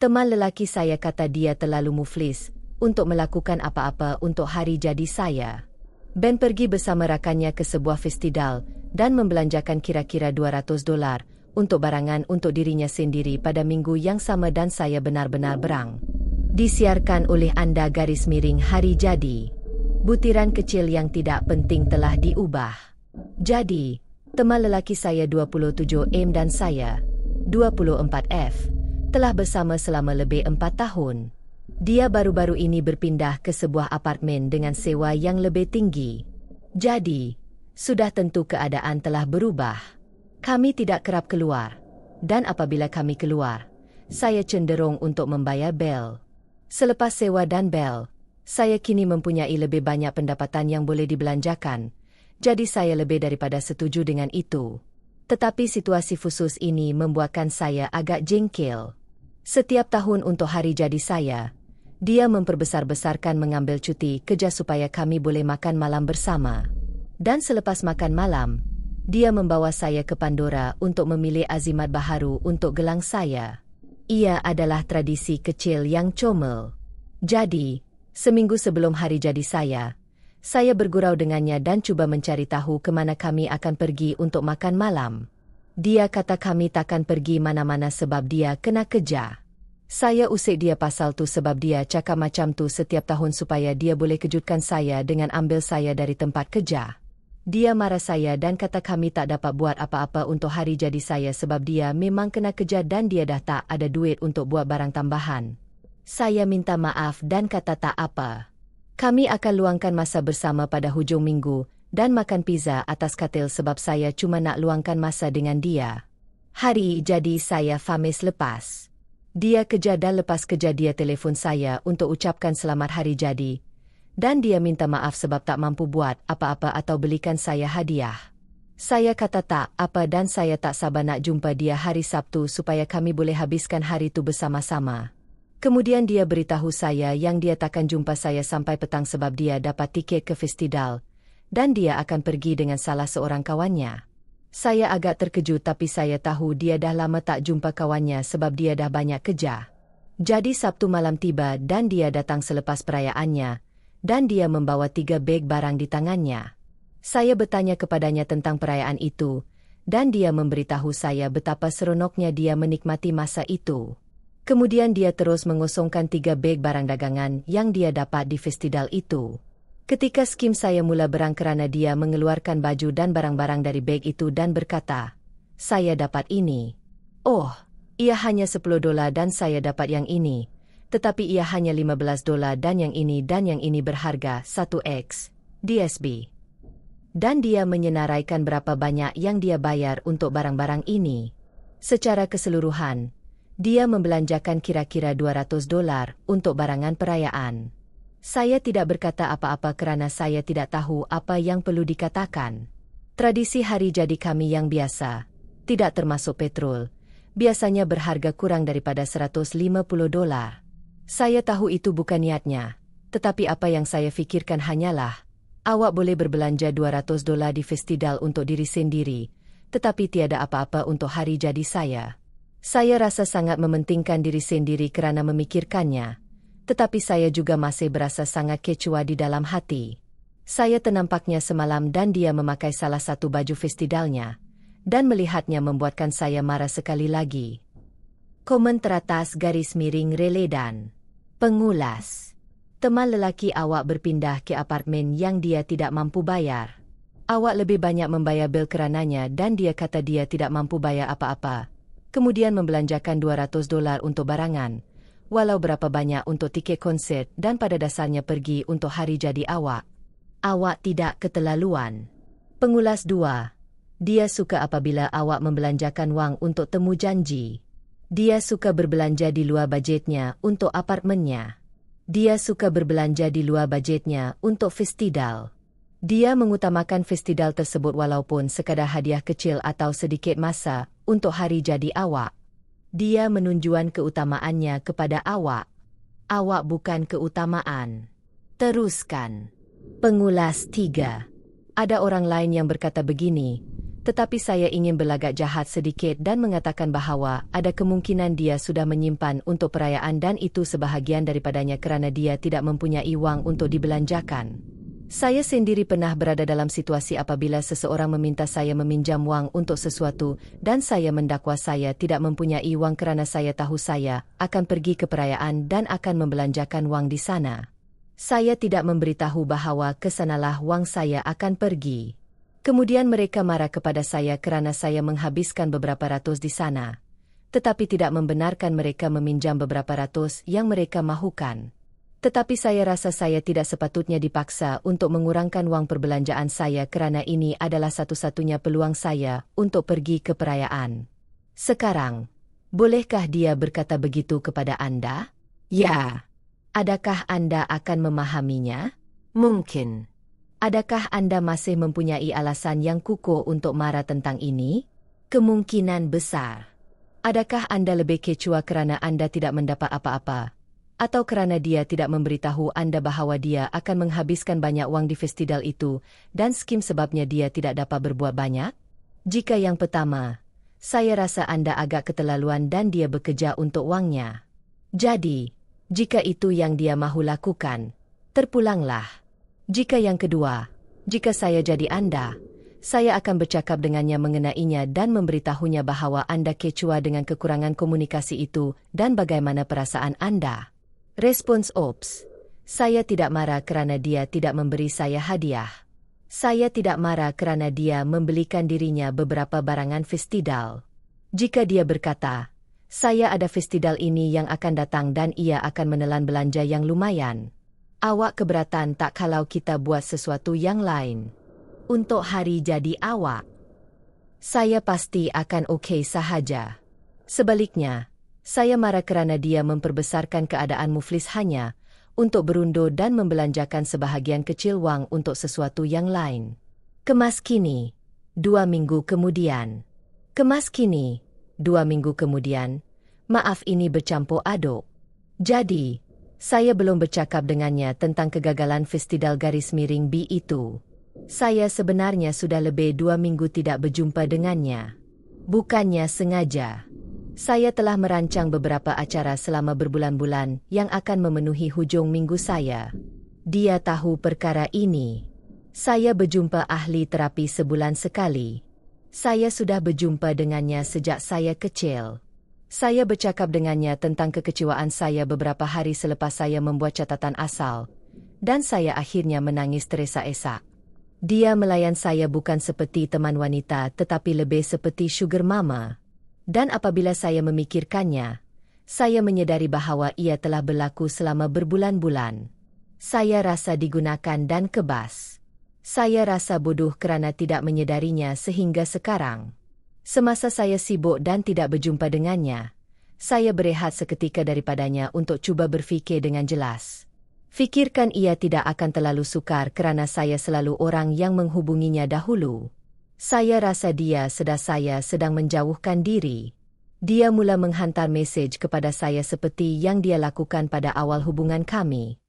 Teman lelaki saya kata dia terlalu muflis untuk melakukan apa-apa untuk hari jadi saya. Ben pergi bersama rakannya ke sebuah festival dan membelanjakan kira-kira $200 untuk barangan untuk dirinya sendiri pada minggu yang sama dan saya benar-benar berang. Disiarkan oleh Anda _hari jadi. Butiran kecil yang tidak penting telah diubah. Jadi, teman lelaki saya 27M dan saya, 24F, telah bersama selama lebih 4 tahun. Dia baru-baru ini berpindah ke sebuah apartemen dengan sewa yang lebih tinggi. Jadi, sudah tentu keadaan telah berubah. Kami tidak kerap keluar, dan apabila kami keluar, saya cenderung untuk membayar bel. Selepas sewa dan bel, saya kini mempunyai lebih banyak pendapatan yang boleh dibelanjakan, jadi saya lebih daripada setuju dengan itu. Tetapi situasi khusus ini membuatkan saya agak jengkel. Setiap tahun untuk hari jadi saya, dia memperbesar-besarkan mengambil cuti kerja supaya kami boleh makan malam bersama. Dan selepas makan malam, dia membawa saya ke Pandora untuk memilih azimat baharu untuk gelang saya. Ia adalah tradisi kecil yang comel. Jadi, seminggu sebelum hari jadi saya bergurau dengannya dan cuba mencari tahu ke mana kami akan pergi untuk makan malam. Dia kata kami takkan pergi mana-mana sebab dia kena kejar. Saya usik dia pasal tu sebab dia cakap macam tu setiap tahun supaya dia boleh kejutkan saya dengan ambil saya dari tempat kerja. Dia marah saya dan kata kami tak dapat buat apa-apa untuk hari jadi saya sebab dia memang kena kejar dan dia dah tak ada duit untuk buat barang tambahan. Saya minta maaf dan kata tak apa. Kami akan luangkan masa bersama pada hujung minggu dan makan pizza atas katil sebab saya cuma nak luangkan masa dengan dia. Hari jadi saya Khamis lepas. Dia kerja dan lepas kerja dia telefon saya untuk ucapkan selamat hari jadi. Dan dia minta maaf sebab tak mampu buat apa-apa atau belikan saya hadiah. Saya kata tak apa dan saya tak sabar nak jumpa dia hari Sabtu supaya kami boleh habiskan hari tu bersama-sama. Kemudian dia beritahu saya yang dia takkan jumpa saya sampai petang sebab dia dapat tiket ke festival. Dan dia akan pergi dengan salah seorang kawannya. Saya agak terkejut tapi saya tahu dia dah lama tak jumpa kawannya sebab dia dah banyak kerja. Jadi Sabtu malam tiba dan dia datang selepas perayaannya, dan dia membawa 3 beg barang di tangannya. Saya bertanya kepadanya tentang perayaan itu, dan dia memberitahu saya betapa seronoknya dia menikmati masa itu. Kemudian dia terus mengosongkan 3 beg barang dagangan yang dia dapat di festival itu. Ketika skim saya mula berang kerana dia mengeluarkan baju dan barang-barang dari beg itu dan berkata, "Saya dapat ini." Oh, ia hanya $10 dan saya dapat yang ini. Tetapi ia hanya $15 dan yang ini berharga 1x DSB. Dan dia menyenaraikan berapa banyak yang dia bayar untuk barang-barang ini. Secara keseluruhan, dia membelanjakan kira-kira $200 untuk barangan perayaan. Saya tidak berkata apa-apa kerana saya tidak tahu apa yang perlu dikatakan. Tradisi hari jadi kami yang biasa, tidak termasuk petrol, biasanya berharga kurang daripada $150. Saya tahu itu bukan niatnya, tetapi apa yang saya fikirkan hanyalah, awak boleh berbelanja $200 di festival untuk diri sendiri, tetapi tiada apa-apa untuk hari jadi saya. Saya rasa sangat mementingkan diri sendiri kerana memikirkannya. Tetapi saya juga masih berasa sangat kecewa di dalam hati. Saya ternampaknya semalam dan dia memakai salah satu baju festivalnya, dan melihatnya membuatkan saya marah sekali lagi. Komen teratas _Reledan. Pengulas. Teman lelaki awak berpindah ke apartemen yang dia tidak mampu bayar. Awak lebih banyak membayar bil kerananya dan dia kata dia tidak mampu bayar apa-apa. Kemudian membelanjakan $200 untuk barangan. Walau berapa banyak untuk tiket konsert dan pada dasarnya pergi untuk hari jadi awak. Awak tidak keterlaluan. Pengulas 2. Dia suka apabila awak membelanjakan wang untuk temu janji. Dia suka berbelanja di luar bajetnya untuk apartemennya. Dia suka berbelanja di luar bajetnya untuk festival. Dia mengutamakan festival tersebut walaupun sekadar hadiah kecil atau sedikit masa untuk hari jadi awak. Dia menunjukkan keutamaannya kepada awak. Awak bukan keutamaan. Teruskan. Pengulas 3. Ada orang lain yang berkata begini, Tetapi saya ingin berlagak jahat sedikit dan mengatakan bahawa ada kemungkinan dia sudah menyimpan untuk perayaan dan itu sebahagian daripadanya kerana dia tidak mempunyai wang untuk dibelanjakan. Saya sendiri pernah berada dalam situasi apabila seseorang meminta saya meminjam wang untuk sesuatu dan saya mendakwa saya tidak mempunyai wang kerana saya tahu saya akan pergi ke perayaan dan akan membelanjakan wang di sana. Saya tidak memberitahu bahawa ke sanalah wang saya akan pergi. Kemudian mereka marah kepada saya kerana saya menghabiskan beberapa ratus di sana. Tetapi tidak membenarkan mereka meminjam beberapa ratus yang mereka mahukan. Tetapi saya rasa saya tidak sepatutnya dipaksa untuk mengurangkan wang perbelanjaan saya kerana ini adalah satu-satunya peluang saya untuk pergi ke perayaan. Sekarang, bolehkah dia berkata begitu kepada Anda? Ya. Adakah Anda akan memahaminya? Mungkin. Adakah Anda masih mempunyai alasan yang kukuh untuk marah tentang ini? Kemungkinan besar. Adakah Anda lebih kecewa kerana Anda tidak mendapat apa-apa? Atau kerana dia tidak memberitahu Anda bahawa dia akan menghabiskan banyak wang di festival itu dan skim sebabnya dia tidak dapat berbuat banyak? Jika yang pertama, saya rasa Anda agak keterlaluan dan dia bekerja untuk wangnya. Jadi, jika itu yang dia mahu lakukan, terpulanglah. Jika yang kedua, jika saya jadi Anda, saya akan bercakap dengannya mengenainya dan memberitahunya bahawa Anda kecewa dengan kekurangan komunikasi itu dan bagaimana perasaan Anda. Respons Ops. Saya tidak marah kerana dia tidak memberi saya hadiah. Saya tidak marah kerana dia membelikan dirinya beberapa barangan festival. Jika dia berkata, saya ada festival ini yang akan datang dan ia akan menelan belanja yang lumayan. Awak keberatan tak kalau kita buat sesuatu yang lain? Untuk hari jadi awak? Saya pasti akan okey sahaja. Sebaliknya, saya marah kerana dia memperbesarkan keadaan muflis hanya untuk berundur dan membelanjakan sebahagian kecil wang untuk sesuatu yang lain. Kemas kini, 2 minggu kemudian. Kemas kini, 2 minggu kemudian. Maaf ini bercampur aduk. Jadi, saya belum bercakap dengannya tentang kegagalan festival garis miring B itu. Saya sebenarnya sudah lebih 2 minggu tidak berjumpa dengannya. Bukannya sengaja. Saya telah merancang beberapa acara selama berbulan-bulan yang akan memenuhi hujung minggu saya. Dia tahu perkara ini. Saya berjumpa ahli terapi sebulan sekali. Saya sudah berjumpa dengannya sejak saya kecil. Saya bercakap dengannya tentang kekecewaan saya beberapa hari selepas saya membuat catatan asal. Dan saya akhirnya menangis teresa-esak. Dia melayan saya bukan seperti teman wanita tetapi lebih seperti sugar mama. Dan apabila saya memikirkannya, saya menyedari bahawa ia telah berlaku selama berbulan-bulan. Saya rasa digunakan dan kebas. Saya rasa bodoh kerana tidak menyedarinya sehingga sekarang. Semasa saya sibuk dan tidak berjumpa dengannya, saya berehat seketika daripadanya untuk cuba berfikir dengan jelas. Fikirkan ia tidak akan terlalu sukar kerana saya selalu orang yang menghubunginya dahulu. Saya rasa dia sedar saya sedang menjauhkan diri. Dia mula menghantar mesej kepada saya seperti yang dia lakukan pada awal hubungan kami.